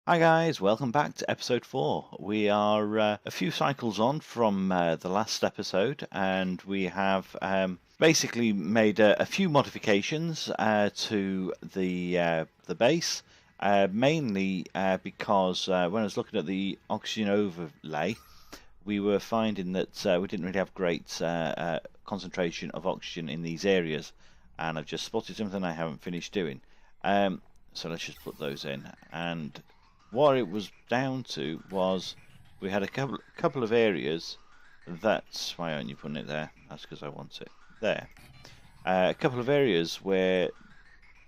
Hi guys, welcome back to episode 4. We are a few cycles on from the last episode, and we have basically made a few modifications to the base, mainly because when I was looking at the oxygen overlay, we were finding that we didn't really have great concentration of oxygen in these areas, and I've just spotted something I haven't finished doing. So let's just put those in. And what it was down to was we had a couple of areas. That's why aren't you putting it there? That's because I want it there. A couple of areas where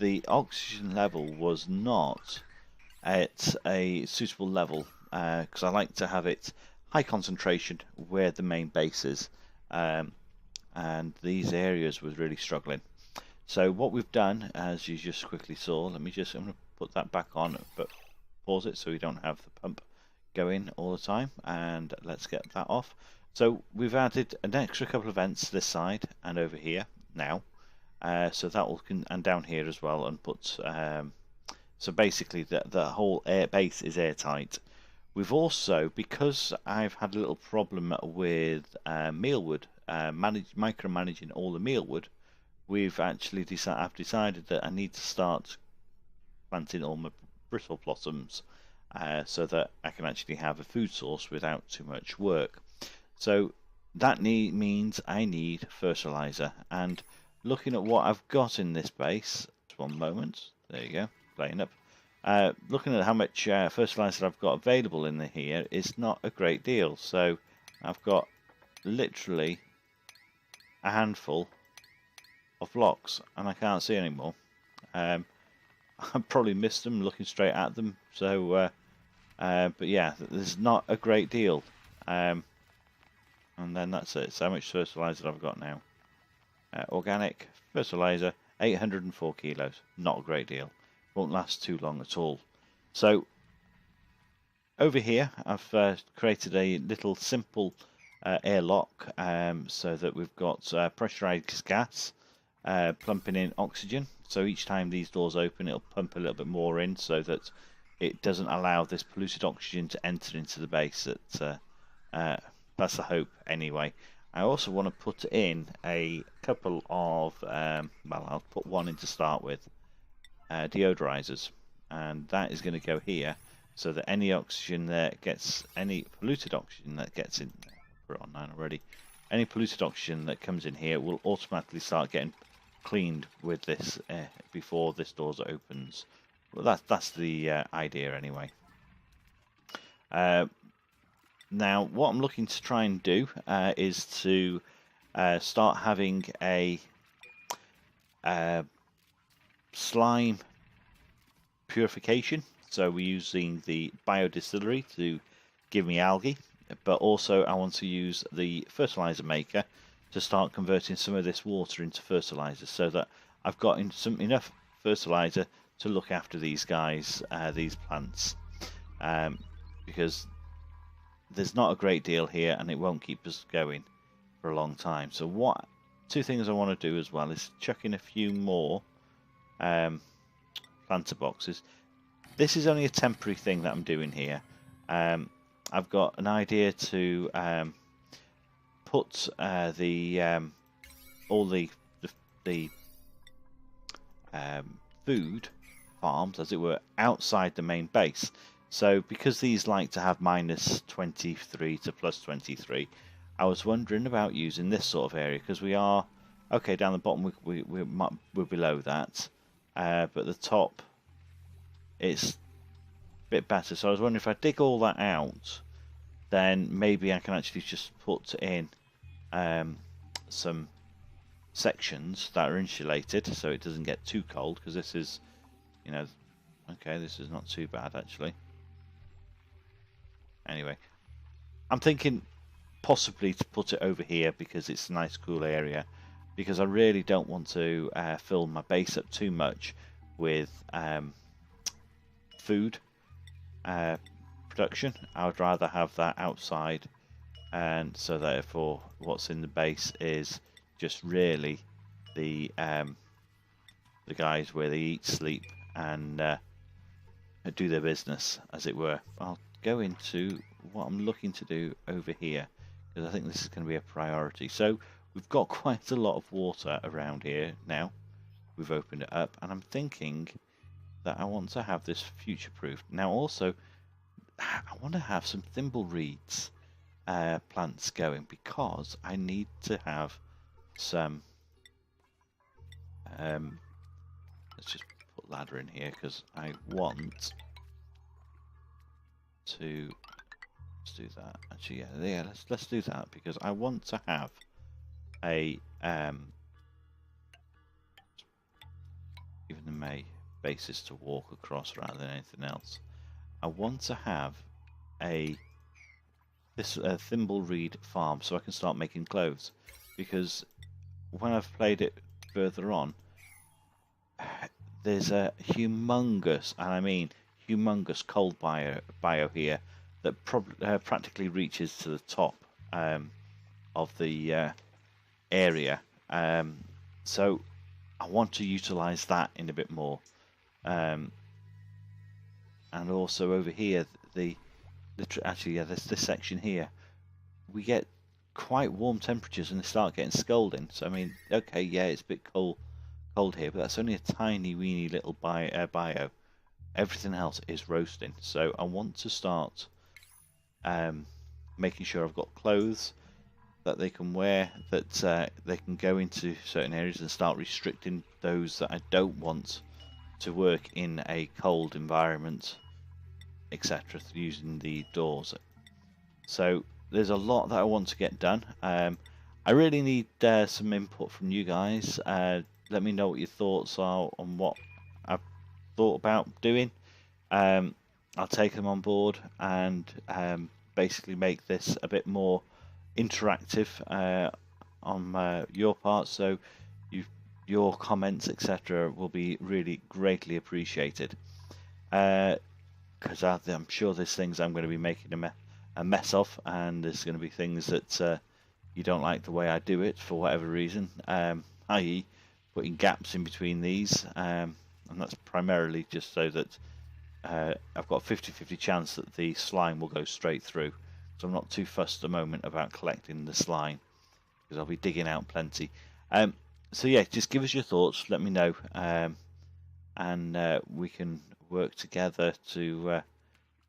the oxygen level was not at a suitable level, because I like to have it high concentration where the main base is, and these areas was really struggling. So what we've done, as you just quickly saw, I'm going to put that back on, but pause it so we don't have the pump going all the time, and let's get that off. So we've added an extra couple of vents this side and over here now, so that will and down here as well, and put so basically the whole air base is airtight. We've also, because I've had a little problem with mealwood, micromanaging all the mealwood, we've actually I've decided that I need to start planting all my brittle blossoms so that I can actually have a food source without too much work. So that means I need fertilizer, and looking at what I've got in this base, just one moment, there you go, playing up. Looking at how much fertilizer I've got available in here is not a great deal. So I've got literally a handful of blocks, and I can't see anymore. I probably missed them looking straight at them. So, but yeah, there's not a great deal. And then that's it. So how much fertilizer I've got now? Organic fertilizer, 804 kilos. Not a great deal. Won't last too long at all. So over here I've created a little simple airlock, so that we've got pressurized gas pumping in oxygen. So each time these doors open, it'll pump a little bit more in so that it doesn't allow this polluted oxygen to enter into the base. That's the hope anyway. I also want to put in a couple of, well, I'll put one in to start with, deodorizers, and that is going to go here so that any oxygen that gets, any polluted oxygen that gets in, put it on 9 already, any polluted oxygen that comes in here will automatically start getting cleaned with this before this door opens. Well, that's the idea anyway. Now what I'm looking to try and do is to start having a slime purification. So we're using the biodistillery to give me algae, but also I want to use the fertilizer maker to start converting some of this water into fertilizer, so that I've got enough fertilizer to look after these guys, these plants, because there's not a great deal here and it won't keep us going for a long time. So two things I want to do as well is chuck in a few more planter boxes. This is only a temporary thing that I'm doing here. I've got an idea to put all the food farms, as it were, outside the main base. So because these like to have minus 23 to plus 23, I was wondering about using this sort of area, because we are okay down the bottom. We're below that, but the top it's a bit better. So I was wondering if I dig all that out, then maybe I can actually just put in some sections that are insulated so it doesn't get too cold, because this is, okay, this is not too bad actually. Anyway, I'm thinking possibly to put it over here because it's a nice cool area, because I really don't want to fill my base up too much with food production. I would rather have that outside, and so therefore what's in the base is just really the guys where they eat, sleep, and do their business, as it were. I'll go into what I'm looking to do over here, because I think this is going to be a priority. So we've got quite a lot of water around here now. We've opened it up, and I'm thinking that I want to have this future-proof. Now also, I want to have some thimble reeds plants going, because I need to have some let's just put ladder in here, because I want to, let's do that. Actually, yeah, let's do that, because I want to have a even a basis to walk across rather than anything else. I want to have this thimble reed farm, so I can start making clothes, because when I've played it further on, there's a humongous, and I mean humongous, cold bio here that practically reaches to the top of the area. So I want to utilize that in a bit more. And also over here, actually, yeah, there's this section here. We get quite warm temperatures and they start getting scalding. So I mean, okay, yeah, it's a bit cold here, but that's only a tiny weeny little bio. Everything else is roasting. So I want to start making sure I've got clothes that they can wear, that they can go into certain areas, and start restricting those that I don't want to work in a cold environment, etc., using the doors. So there's a lot that I want to get done. I really need some input from you guys. Let me know what your thoughts are on what I've thought about doing. I'll take them on board and basically make this a bit more interactive on your part, so your comments, etc., will be really greatly appreciated, because I'm sure there's things I'm going to be making a mess of, and there's going to be things that you don't like the way I do it for whatever reason, i.e. putting gaps in between these, and that's primarily just so that I've got a 50-50 chance that the slime will go straight through. So I'm not too fussed at the moment about collecting the slime, because I'll be digging out plenty. So yeah, just give us your thoughts, let me know, and we can work together to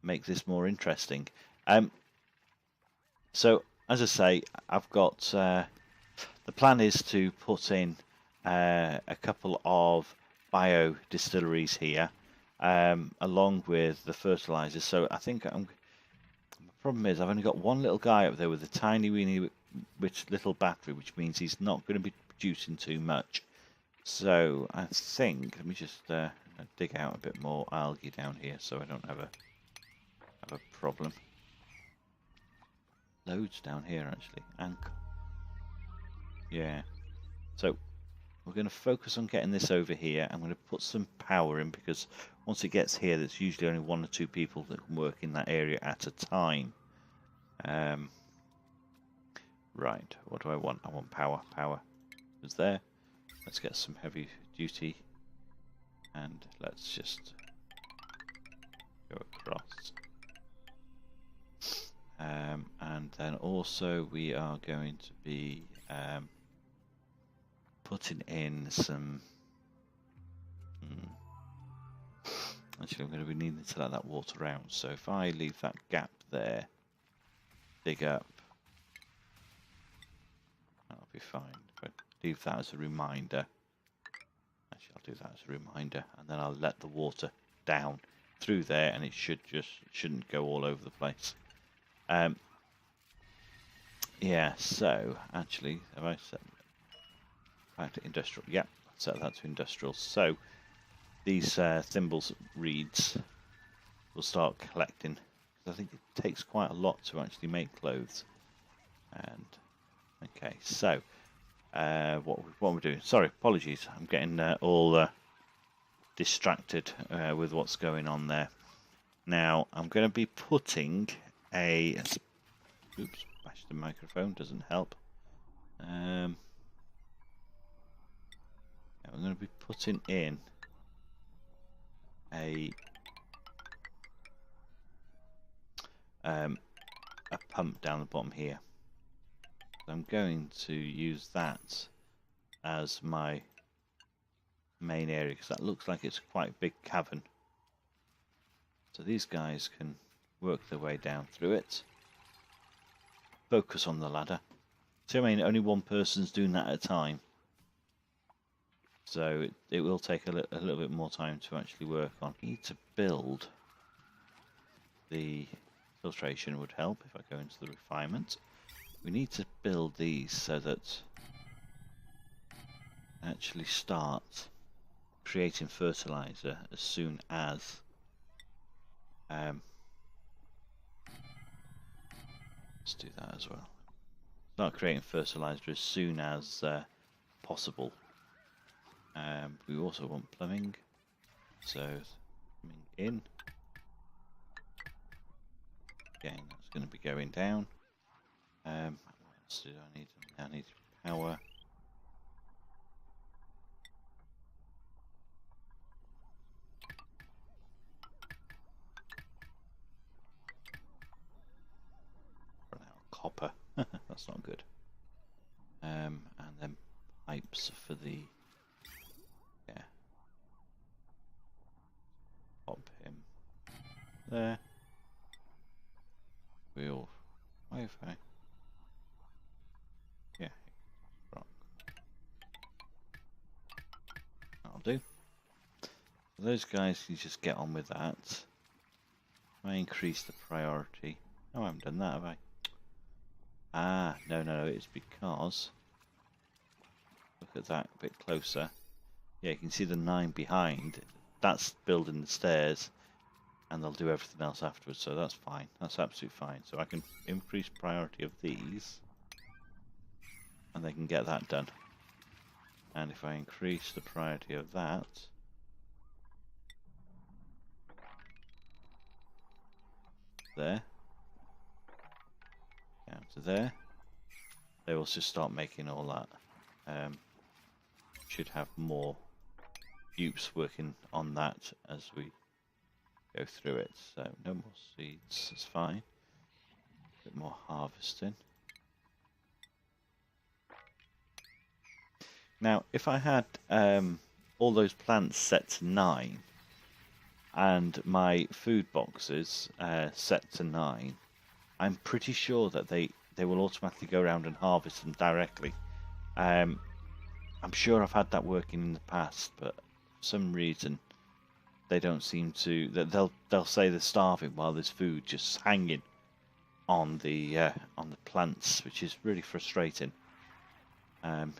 make this more interesting. So as I say, I've got the plan is to put in a couple of bio distilleries here, along with the fertilizers. So I think the problem is I've only got one little guy up there with a tiny weeny little battery, which means he's not going to be producing too much. So I think, let me just dig out a bit more algae down here so I don't have a problem. Loads down here actually, and yeah. So we're going to focus on getting this over here. I'm going to put some power in, because once it gets here, there's usually only 1 or 2 people that can work in that area at a time. Right, what do I want? I want power. Power is there. Let's get some heavy duty, and let's just go across. And then also we are going to be putting in some. Actually, I'm going to be needing to let that water out. So if I leave that gap there, dig up, that'll be fine. If I leave that as a reminder, actually I'll do that as a reminder, and then I'll let the water down through there, and it shouldn't go all over the place. Yeah. So actually, have I set back to industrial? Yeah, set that to industrial. So these thimbles reeds will start collecting. I think it takes quite a lot to actually make clothes. And okay, so what we're doing? Sorry, apologies. I'm getting all distracted with what's going on there. Now I'm going to be putting a. Oops, bash the microphone doesn't help. I'm going to be putting in a a pump down the bottom here. So I'm going to use that as my main area because that looks like it's quite a big cavern. So these guys can work their way down through it. Focus on the ladder. So I mean, only one person's doing that at a time. So it will take a little bit more time to actually work on. I need to build the filtration would help if I go into the refinement. We need to build these so that I actually start creating fertilizer as soon as let's do that as well. Start creating fertilizer as soon as possible. We also want plumbing, so coming in. Again, that's going to be going down. What else do I need? I need power. Run out of copper. That's not good. And then pipes for the pop him there. We'll Wi-Fi. Yeah, rock. That'll do. Those guys, you just get on with that. I increase the priority. Oh, I haven't done that, have I? Ah, no, it's because look at that a bit closer. Yeah, you can see the 9 behind. That's building the stairs, and they'll do everything else afterwards, so that's fine. That's absolutely fine. So I can increase priority of these, and they can get that done. And if I increase the priority of that, there, down to there, they will just start making all that. Should have more dupes working on that as we go through it. So no more seeds, that's fine. A bit more harvesting. Now, if I had all those plants set to 9 and my food boxes set to 9, I'm pretty sure that they will automatically go around and harvest them directly. I'm sure I've had that working in the past, but for some reason they don't seem to. They'll say they're starving while there's food just hanging on the plants, which is really frustrating.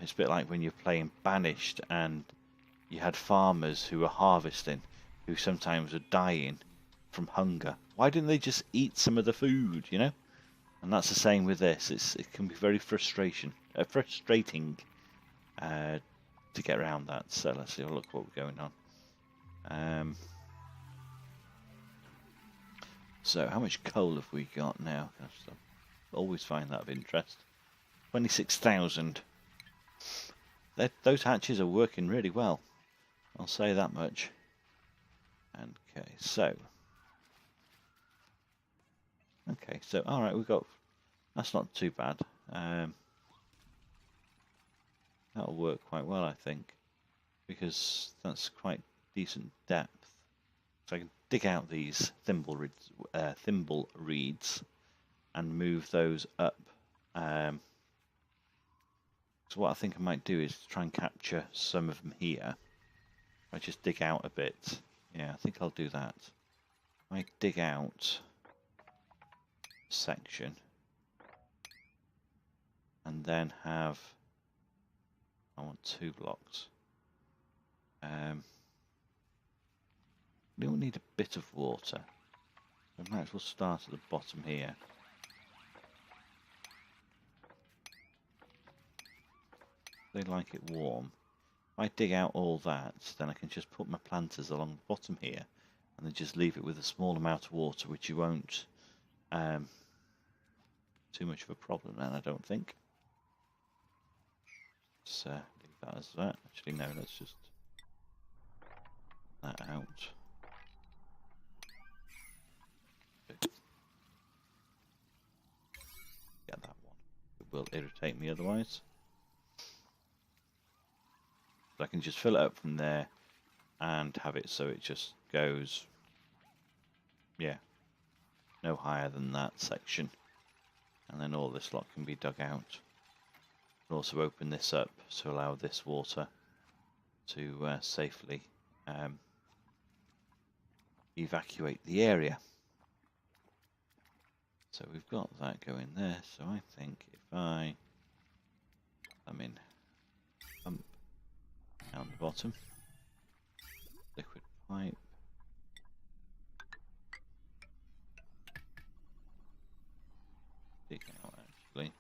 It's a bit like when you're playing Banished and you had farmers who were harvesting, who sometimes were dying from hunger. Why didn't they just eat some of the food, you know? And that's the same with this. It can be very frustrating to get around that. So let's see. Look what we're going on. So how much coal have we got now? I always find that of interest. 26,000. Those hatches are working really well. I'll say that much. Okay, so all right, we've got. That's not too bad. That'll work quite well, I think, because that's quite decent depth. So I can dig out these thimble reeds and move those up. So what I think I might do is try and capture some of them here. I just dig out a bit. Yeah, I think I'll do that. I dig out a section and then have. I want 2 blocks. We will need a bit of water. We might as well start at the bottom here. They like it warm. If I dig out all that, then I can just put my planters along the bottom here and then just leave it with a small amount of water, which you won't too much of a problem then, I don't think. Let's leave that as that. Actually, no, let's just that out. will irritate me otherwise. So I can just fill it up from there and have it so it just goes, yeah, no higher than that section. And then all this lot can be dug out. Can also open this up to allow this water to safely evacuate the area. So we've got that going there. So I think if I pump down the bottom, liquid pipe, dig out actually.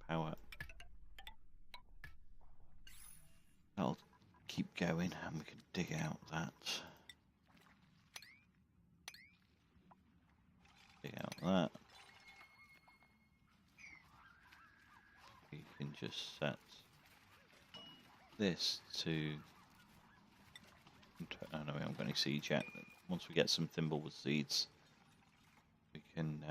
Power. That'll keep going and we can dig out that. Dig out that. You can just set this to... Oh no, we haven't got any seeds yet. Once we get some thimblewood seeds, we can...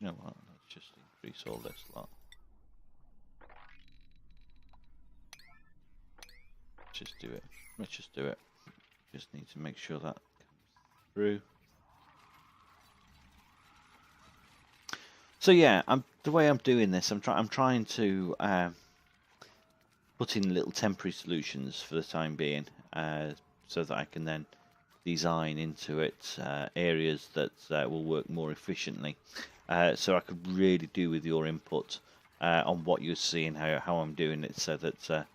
you know what, let's just increase all this lot. Just do it. Let's just do it. Just need to make sure that comes through. So yeah, the way I'm doing this, I'm trying to put in little temporary solutions for the time being, so that I can then design into it areas that will work more efficiently. So I could really do with your input on what you're seeing, how I'm doing it, so that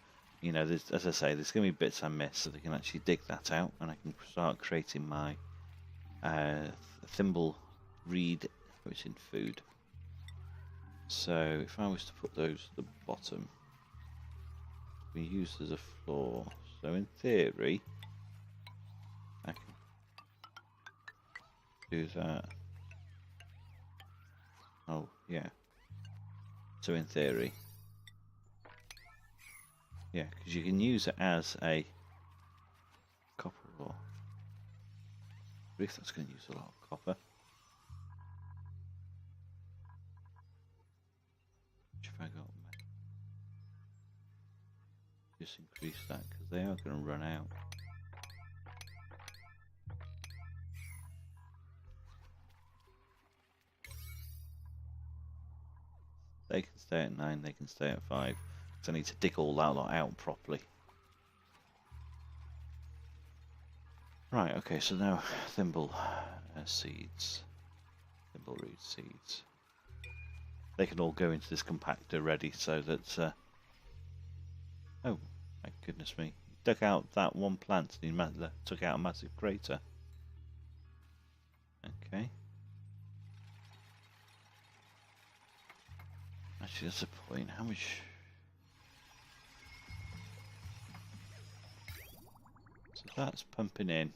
you know, as I say, there's going to be bits I miss, so they can actually dig that out, and I can start creating my thimble reed, which in food. So if I was to put those at the bottom, we use as a floor. So in theory, I can do that. Oh yeah. So in theory, yeah, because you can use it as a copper ore. If that's going to use a lot of copper. Which have I got? Just increase that because they are going to run out. They can stay at 9, they can stay at 5. So I need to dig all that lot out properly. Right, okay, so now thimble seeds. Thimble reed seeds. They can all go into this compactor ready so that... oh, my goodness me. He dug out that one plant and he took out a massive crater. Okay. Actually, that's a point. How much... So that's pumping in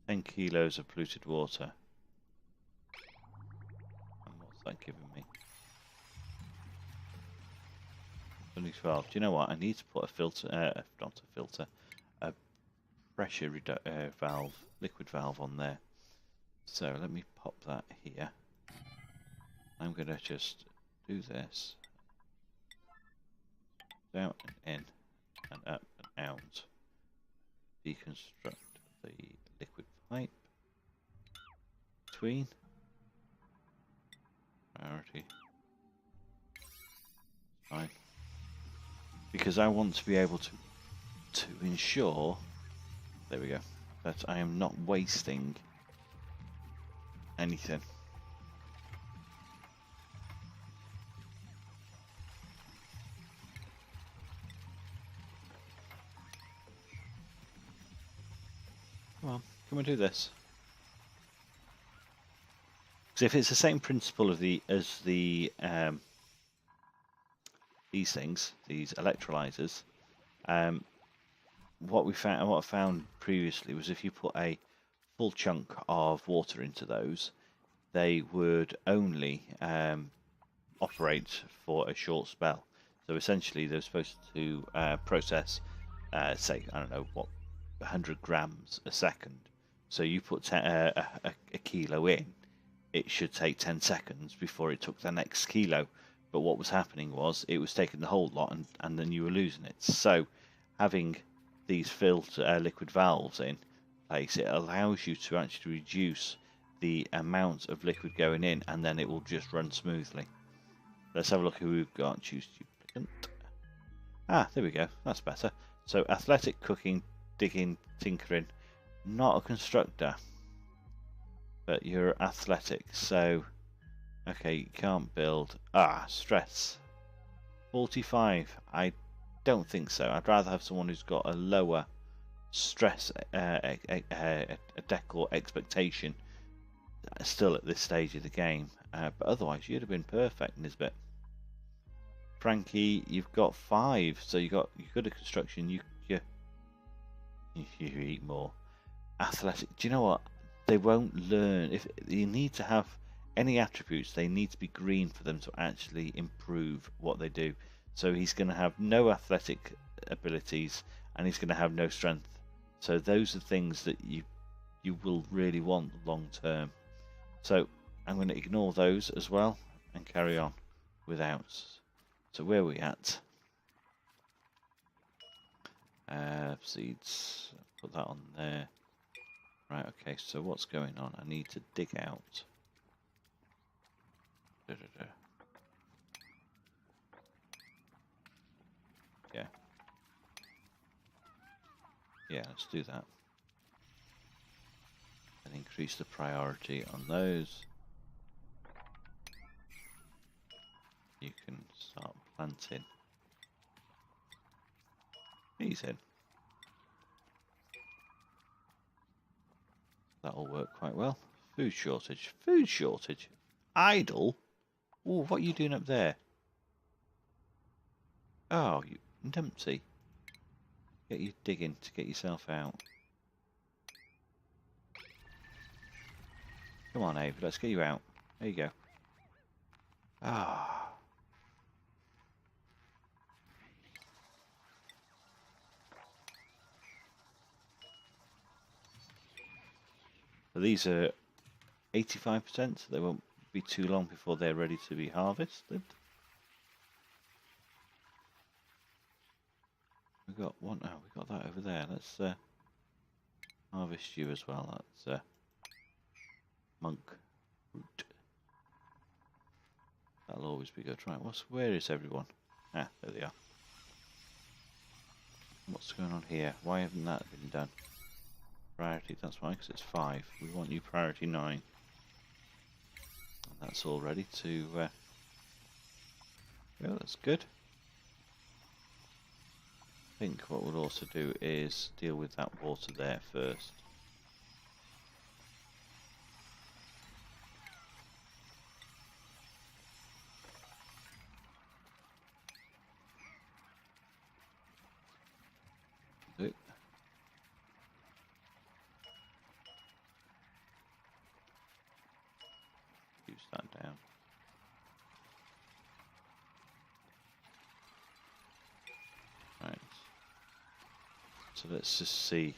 10 kilos of polluted water. And what's that giving me? Only 12. Do you know what? I need to put a filter, not a filter, a pressure valve, liquid valve on there. So let me pop that here. I'm going to just do this. Out and in, and up and out. Deconstruct the liquid pipe between priority. Fine. Because I want to be able to ensure, there we go, that I am not wasting anything. Come on, come and do this. Because if it's the same principle of as these things, these electrolyzers, what I found previously was if you put a full chunk of water into those, they would only operate for a short spell. So essentially, they're supposed to process, say, I don't know what, 100 grams a second. So you put a kilo in, it should take 10 seconds before it took the next kilo. But what was happening was it was taking the whole lot and then you were losing it. So having these filled liquid valves in place, it allows you to actually reduce the amount of liquid going in, and then it will just run smoothly. Let's have a look who we've got. Choose Duplicant. Ah, there we go. That's better. So athletic, cooking, digging, tinkering. Not a constructor, but you're athletic. So, okay, you can't build. Ah, stress. 45. I don't think so. I'd rather have someone who's got a lower stress a decor expectation still at this stage of the game. But otherwise, you'd have been perfect, Nisbet. Frankie, you've got 5, so you're good at construction. You eat more. Athletic. Do you know what? They won't learn. If you need to have any attributes, they need to be green for them to actually improve what they do. So he's going to have no athletic abilities, and he's going to have no strength. So those are things that you will really want long term. So I'm going to ignore those as well and carry on without. So where are we at? Seeds. Put that on there. Right, okay, so what's going on? I need to dig out. Yeah. Yeah, let's do that. And increase the priority on those. You can start planting these in. That'll work quite well. Food shortage. Food shortage. Idle? Oh, what are you doing up there? Oh, you numpty. Get you digging to get yourself out. Come on, Abe. Let's get you out. There you go. Ah. So these are 85%, so they won't be too long before they're ready to be harvested. We've got one. Oh, we've got that over there. Let's harvest you as well. That's monk root. That'll always be good. Right, where is everyone? Ah, there they are. What's going on here? Why hasn't that been done? Priority, that's why, because it's 5. We want you priority 9. And that's all ready to go. That's good. I think what we'll also do is deal with that water there first. Use that down. Right. So let's just see.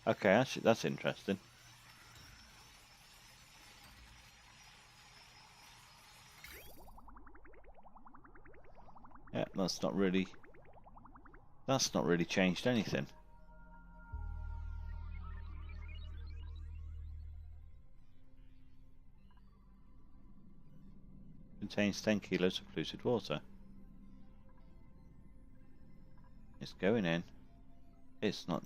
Okay, actually that's interesting. Yeah, that's not really changed anything. Contains 10 kilos of polluted water. It's going in. It's not.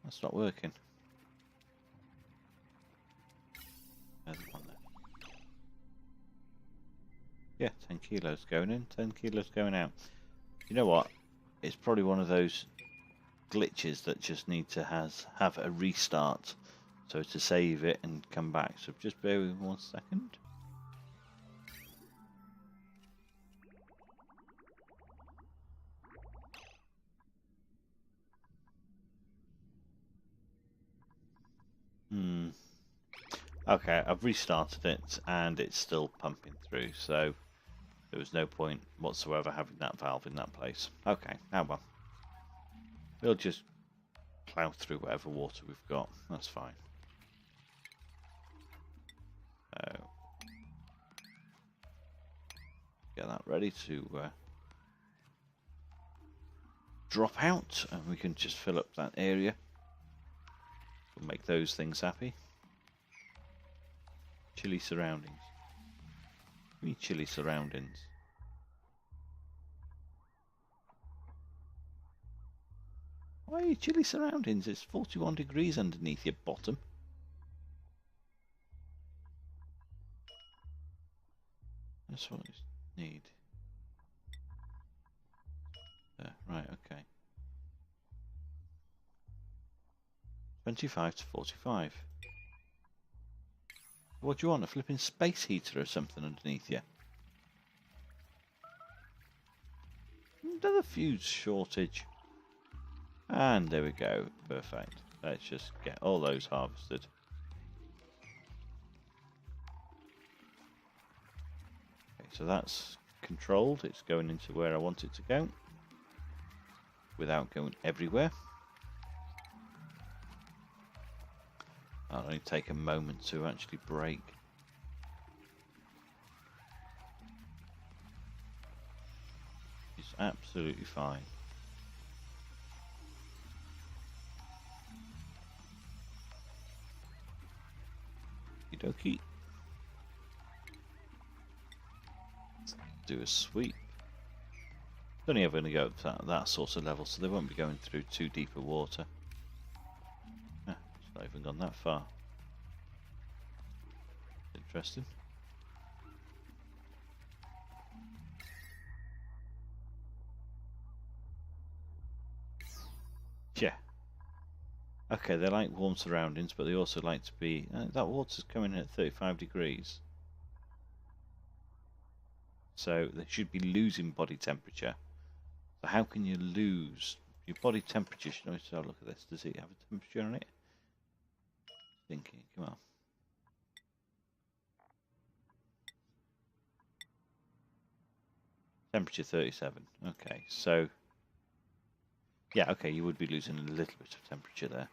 That's not working. There's one there. Yeah, 10 kilos going in, 10 kilos going out. You know what? It's probably one of those glitches that just need to have a restart. So to save it and come back. So just bear with me 1 second. Okay, I've restarted it and it's still pumping through, so there was no point whatsoever having that valve in that place. Okay, now well. We'll just plough through whatever water we've got. That's fine. So, get that ready to drop out, and we can just fill up that area. We'll make those things happy. Chilly surroundings. We need chilly surroundings. Why are you chilly surroundings? It's 41 degrees underneath your bottom. That's what we need. Right, okay. 25 to 45. What do you want? A flipping space heater or something underneath you? Another fuse shortage. And there we go. Perfect. Let's just get all those harvested. Okay, so that's controlled. It's going into where I want it to go without going everywhere. That'll only take a moment to actually break. It's absolutely fine. Okie dokie. Do a sweep. It's only ever going to go up to that sort of level, so they won't be going through too deep of water. It's not even gone that far. Interesting. Yeah. Okay, they like warm surroundings, but they also like to be... that water's coming in at 35 degrees. So they should be losing body temperature. So how can you lose your body temperature? Let's have a look at this. Does it have a temperature on it? Thinking, come on. Temperature 37. Okay, so yeah, okay, you would be losing a little bit of temperature there.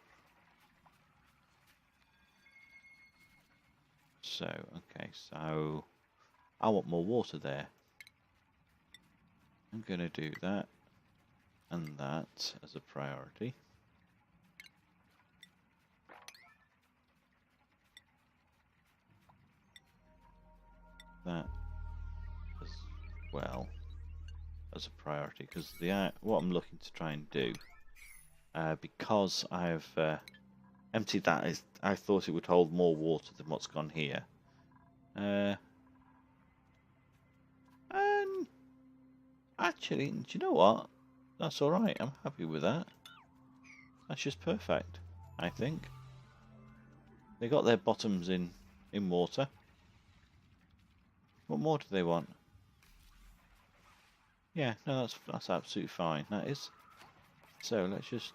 So, okay, so I want more water there. I'm going to do that and that as a priority. That as well as a priority, because what I'm looking to try and do, because I've emptied that, I thought it would hold more water than what's gone here. And actually, do you know what? That's alright, I'm happy with that. That's just perfect, I think. They got their bottoms in water. What more do they want? Yeah, no, that's absolutely fine. That is. So let's just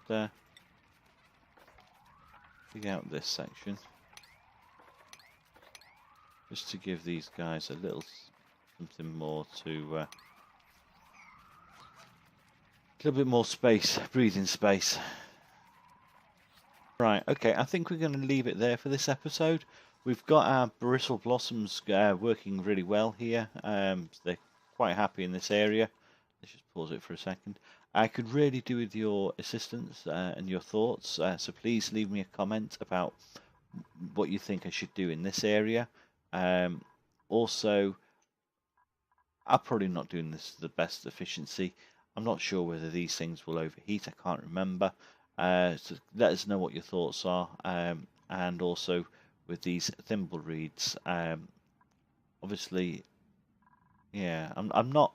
dig out this section, just to give these guys a little something more to, a little bit more space, breathing space. Right, okay, I think we're going to leave it there for this episode. We've got our bristle blossoms working really well here. They're quite happy in this area. Let's just pause it for a second. I could really do with your assistance and your thoughts, so please leave me a comment about what you think I should do in this area. Also, I'm probably not doing this to the best efficiency. I'm not sure whether these things will overheat. I can't remember. So let us know what your thoughts are, and also with these thimble reeds. Obviously, yeah, I'm not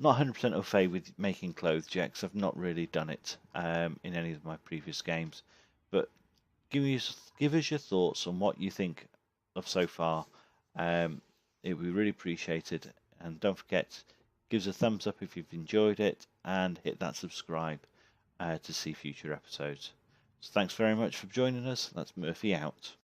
100% au fait with making clothes yet, because I've not really done it in any of my previous games. But give us your thoughts on what you think of so far. It would be really appreciated. And don't forget, give us a thumbs up if you've enjoyed it, and hit that subscribe to see future episodes. So thanks very much for joining us. That's Murphy out.